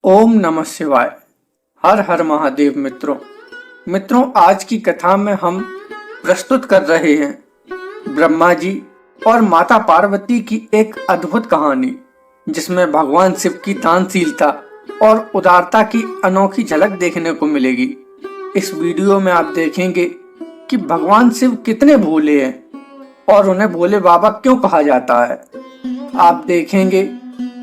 ओम नमः शिवाय। हर हर महादेव। मित्रों आज की कथा में हम प्रस्तुत कर रहे हैं ब्रह्मा जी और माता पार्वती की एक अद्भुत कहानी, जिसमें भगवान शिव की दानशीलता और उदारता की अनोखी झलक देखने को मिलेगी। इस वीडियो में आप देखेंगे कि भगवान शिव कितने भोले हैं और उन्हें भोले बाबा क्यों कहा जाता है। आप देखेंगे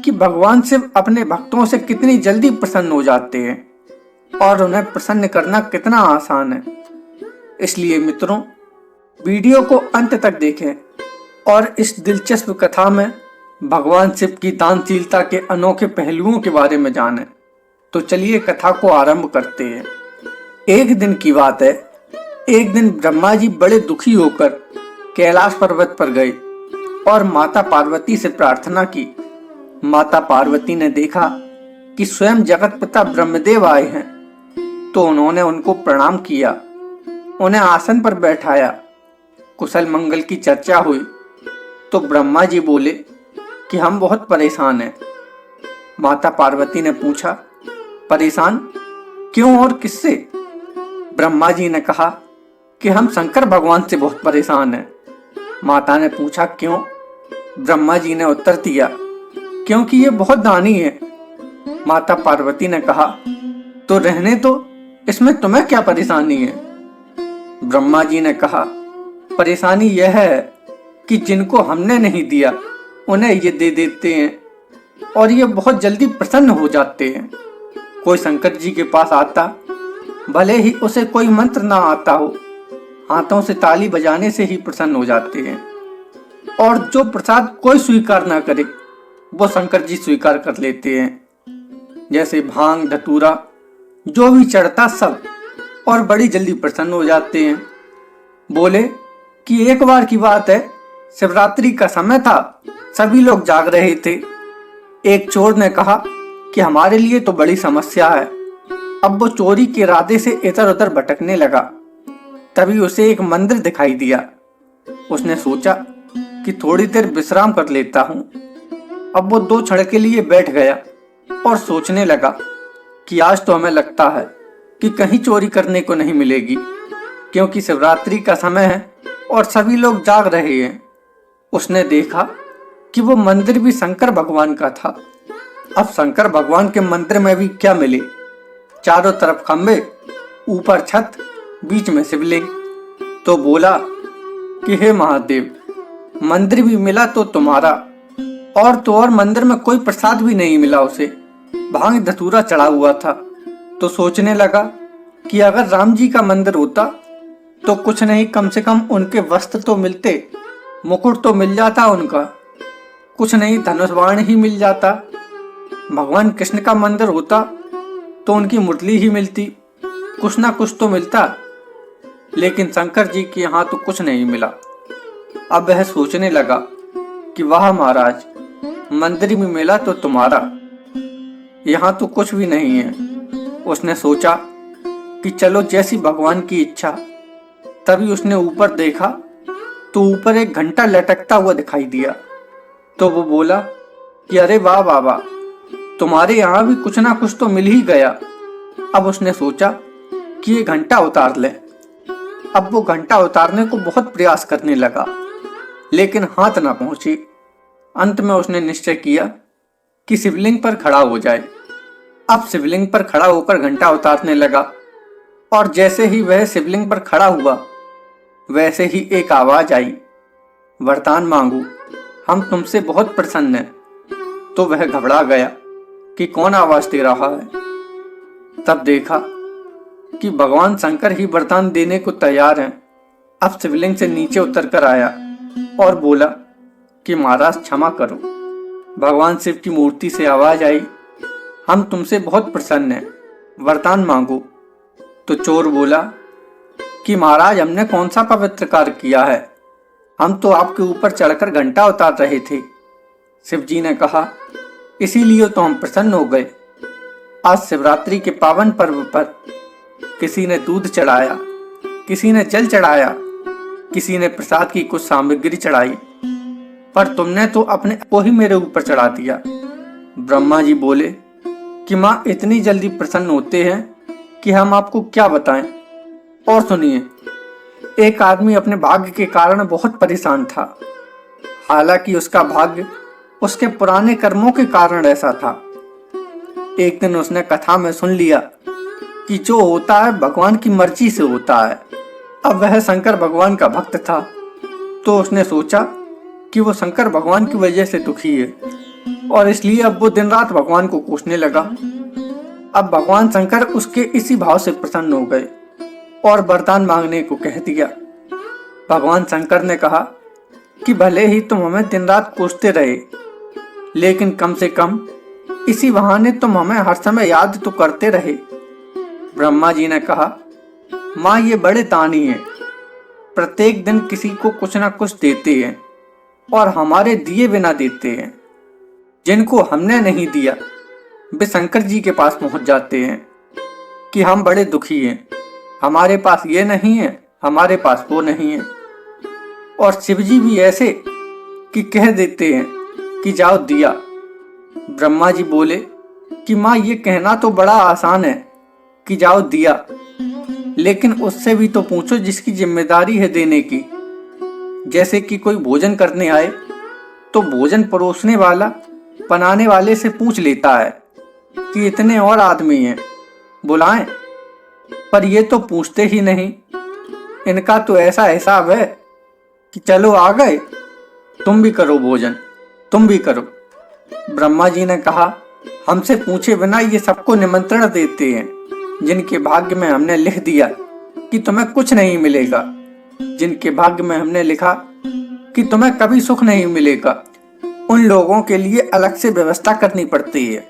कि भगवान शिव अपने भक्तों से कितनी जल्दी प्रसन्न हो जाते हैं और उन्हें प्रसन्न करना कितना आसान है। इसलिए मित्रों, वीडियो को अंत तक देखें और इस दिलचस्प कथा में भगवान शिव की दानशीलता के अनोखे पहलुओं के बारे में जानें। तो चलिए कथा को आरंभ करते हैं। एक दिन की बात है। एक दिन ब्रह्मा जी बड़े दुखी होकर कैलाश पर्वत पर गए और माता पार्वती से प्रार्थना की। माता पार्वती ने देखा कि स्वयं जगत पिता ब्रह्मदेव आए हैं, तो उन्होंने उनको प्रणाम किया, उन्हें आसन पर बैठाया। कुशल मंगल की चर्चा हुई तो ब्रह्मा जी बोले कि हम बहुत परेशान हैं। माता पार्वती ने पूछा, परेशान क्यों और किससे? ब्रह्मा जी ने कहा कि हम शंकर भगवान से बहुत परेशान हैं। माता ने पूछा, क्यों? ब्रह्मा जी ने उत्तर दिया, क्योंकि ये बहुत दानी है। माता पार्वती ने कहा, तो रहने दो, इसमें तुम्हें क्या परेशानी है? ब्रह्मा जी ने कहा, परेशानी यह है कि जिनको हमने नहीं दिया उन्हें ये दे देते हैं और ये बहुत जल्दी प्रसन्न हो जाते हैं। कोई शंकर जी के पास आता, भले ही उसे कोई मंत्र ना आता हो, हाथों से ताली बजाने से ही प्रसन्न हो जाते हैं। और जो प्रसाद कोई स्वीकार ना करे वो शंकर जी स्वीकार कर लेते हैं, जैसे भांग धतूरा जो भी चढ़ता सब, और बड़ी जल्दी प्रसन्न हो जाते हैं। बोले कि एक बार की बात है, शिवरात्रि का समय था, सभी लोग जाग रहे थे। एक चोर ने कहा कि हमारे लिए तो बड़ी समस्या है। अब वो चोरी के इरादे से इधर उधर भटकने लगा। तभी उसे एक मंदिर दिखाई दिया। उसने सोचा कि थोड़ी देर विश्राम कर लेता हूं। अब वो 2 क्षण के लिए बैठ गया और सोचने लगा कि आज तो हमें लगता है कि कहीं चोरी करने को नहीं मिलेगी, क्योंकि शिवरात्रि का समय है और सभी लोग जाग रहे हैं। उसने देखा कि वो मंदिर भी शंकर भगवान का था। अब शंकर भगवान के मंदिर में भी क्या मिले? चारों तरफ खंबे, ऊपर छत, बीच में शिवलिंग। तो बोला कि हे महादेव, मंदिर भी मिला तो तुम्हारा, और तो और मंदिर में कोई प्रसाद भी नहीं मिला उसे, भांग धतूरा चढ़ा हुआ था। तो सोचने लगा कि अगर राम जी का मंदिर होता तो कुछ नहीं, कम से कम उनके वस्त्र तो मिलते, मुकुट तो मिल जाता उनका, कुछ नहीं धनुष बाण ही मिल जाता। भगवान कृष्ण का मंदिर होता तो उनकी मुरली ही मिलती, कुछ ना कुछ तो मिलता। लेकिन शंकर जी के यहाँ तो कुछ नहीं मिला। अब वह सोचने लगा कि वाह महाराज, मंदिर भी मिला तो तुम्हारा, यहाँ तो कुछ भी नहीं है। उसने सोचा कि चलो जैसी भगवान की इच्छा। तभी उसने ऊपर देखा तो ऊपर एक घंटा लटकता हुआ दिखाई दिया। तो वो बोला कि अरे वाह बाबा, तुम्हारे यहाँ भी कुछ ना कुछ तो मिल ही गया। अब उसने सोचा कि ये घंटा उतार ले। अब वो घंटा उतारने को बहुत प्रयास करने लगा, लेकिन हाथ ना पहुंची। अंत में उसने निश्चय किया कि शिवलिंग पर खड़ा हो जाए। अब शिवलिंग पर खड़ा होकर घंटा उतारने लगा, और जैसे ही वह शिवलिंग पर खड़ा हुआ वैसे ही एक आवाज आई, वरदान मांगो, हम तुमसे बहुत प्रसन्न हैं। तो वह घबरा गया कि कौन आवाज दे रहा है। तब देखा कि भगवान शंकर ही वरदान देने को तैयार हैं। अब शिवलिंग से नीचे उतर कर आया और बोला कि महाराज क्षमा करो। भगवान शिव की मूर्ति से आवाज आई, हम तुमसे बहुत प्रसन्न हैं, वरदान मांगो। तो चोर बोला कि महाराज, हमने कौन सा पवित्र कार्य किया है, हम तो आपके ऊपर चढ़कर घंटा उतार रहे थे। शिव जी ने कहा, इसीलिए तो हम प्रसन्न हो गए। आज शिवरात्रि के पावन पर्व पर किसी ने दूध चढ़ाया, किसी ने जल चढ़ाया, किसी ने प्रसाद की कुछ सामग्री चढ़ाई, पर तुमने तो अपने को ही मेरे ऊपर चढ़ा दिया। ब्रह्मा जी बोले कि माँ इतनी जल्दी प्रसन्न होते हैं कि हम आपको क्या बताएं। और सुनिए, एक आदमी अपने भाग्य के कारण बहुत परेशान था। हालांकि उसका भाग्य उसके पुराने कर्मों के कारण ऐसा था। एक दिन उसने कथा में सुन लिया कि जो होता है भगवान की मर्जी से होता है। अब वह शंकर भगवान का भक्त था, तो उसने सोचा कि वो शंकर भगवान की वजह से दुखी है और इसलिए अब वो दिन रात भगवान को कोसने लगा। अब भगवान शंकर उसके इसी भाव से प्रसन्न हो गए और वरदान मांगने को कह दिया। भगवान शंकर ने कहा कि भले ही तुम हमें दिन रात कोसते रहे, लेकिन कम से कम इसी बहाने तुम हमें हर समय याद तो करते रहे। ब्रह्मा जी ने कहा, माँ ये बड़े दानी हैं, प्रत्येक दिन किसी को कुछ ना कुछ देते हैं और हमारे दिए बिना देते हैं। जिनको हमने नहीं दिया वे शंकर जी के पास पहुंच जाते हैं कि हम बड़े दुखी हैं, हमारे पास ये नहीं है, हमारे पास वो नहीं है। और शिव जी भी ऐसे कि कह देते हैं कि जाओ दिया। ब्रह्मा जी बोले कि माँ ये कहना तो बड़ा आसान है कि जाओ दिया, लेकिन उससे भी तो पूछो जिसकी जिम्मेदारी है देने की। जैसे कि कोई भोजन करने आए तो भोजन परोसने वाला बनाने वाले से पूछ लेता है कि इतने और आदमी हैं, बुलाएं, पर ये तो पूछते ही नहीं। इनका तो ऐसा हिसाब है कि चलो आ गए, तुम भी करो भोजन, तुम भी करो। ब्रह्मा जी ने कहा, हमसे पूछे बिना ये सबको निमंत्रण देते हैं जिनके भाग्य में हमने लिख दिया कि तुम्हें कुछ नहीं मिलेगा, जिनके भाग्य में हमने लिखा कि तुम्हें कभी सुख नहीं मिलेगा। उन लोगों के लिए अलग से व्यवस्था करनी पड़ती है,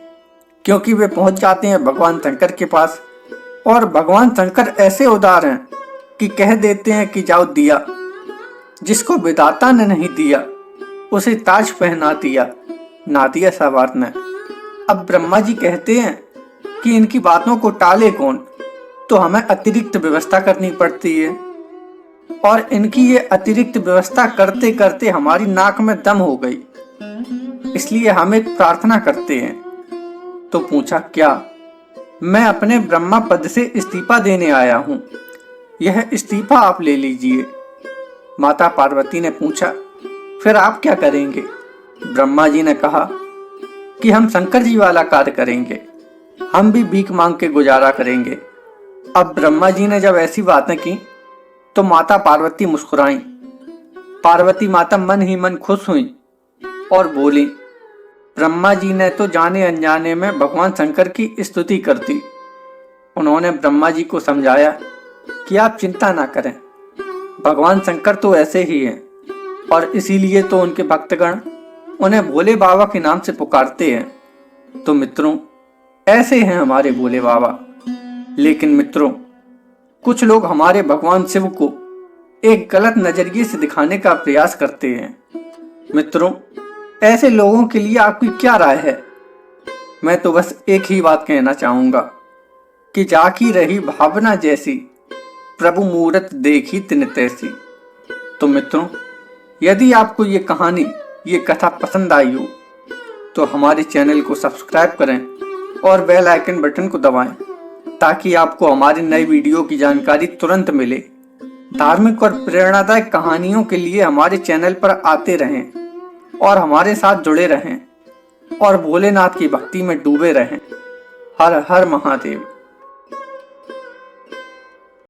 क्योंकि वे पहुंच जाते हैं भगवान शंकर के पास। और भगवान शंकर ऐसे उदार हैं कि कह देते हैं कि जाओ दिया। जिसको विधाता ने नहीं दिया उसे ताज पहना दिया, ना दिया सवार ने। अब ब्रह्मा जी कहते हैं कि इनकी बातों को टाले कौन, तो हमें अतिरिक्त व्यवस्था करनी पड़ती है। और इनकी ये अतिरिक्त व्यवस्था करते करते हमारी नाक में दम हो गई, इसलिए हम एक प्रार्थना करते हैं। तो पूछा, क्या? मैं अपने ब्रह्मा पद से इस्तीफा देने आया हूं, यह इस्तीफा आप ले लीजिए। माता पार्वती ने पूछा, फिर आप क्या करेंगे? ब्रह्मा जी ने कहा कि हम शंकर जी वाला कार्य करेंगे, हम भी भीख मांग के गुजारा करेंगे। अब ब्रह्मा जी ने जब ऐसी बातें की तो माता पार्वती मुस्कुराई। पार्वती माता मन ही मन खुश हुई और बोली, ब्रह्मा जी ने तो जाने अनजाने में भगवान शंकर की स्तुति कर दी। उन्होंने ब्रह्मा जी को समझाया कि आप चिंता ना करें, भगवान शंकर तो ऐसे ही हैं और इसीलिए तो उनके भक्तगण उन्हें भोले बाबा के नाम से पुकारते हैं। तो मित्रों, ऐसे हैं हमारे भोले बाबा। लेकिन मित्रों, कुछ लोग हमारे भगवान शिव को एक गलत नजरिए से दिखाने का प्रयास करते हैं। मित्रों, ऐसे लोगों के लिए आपकी क्या राय है? मैं तो बस एक ही बात कहना चाहूंगा कि जाकी रही भावना जैसी, प्रभु मूरत देखी तिन तैसी। तो मित्रों, यदि आपको ये कहानी, ये कथा पसंद आई हो तो हमारे चैनल को सब्सक्राइब करें और बेल आइकन बटन को दबाएं, ताकि आपको हमारी नई वीडियो की जानकारी तुरंत मिले। धार्मिक और प्रेरणादायक कहानियों के लिए हमारे चैनल पर आते रहें और हमारे साथ जुड़े रहें और भोलेनाथ की भक्ति में डूबे रहें। हर हर महादेव।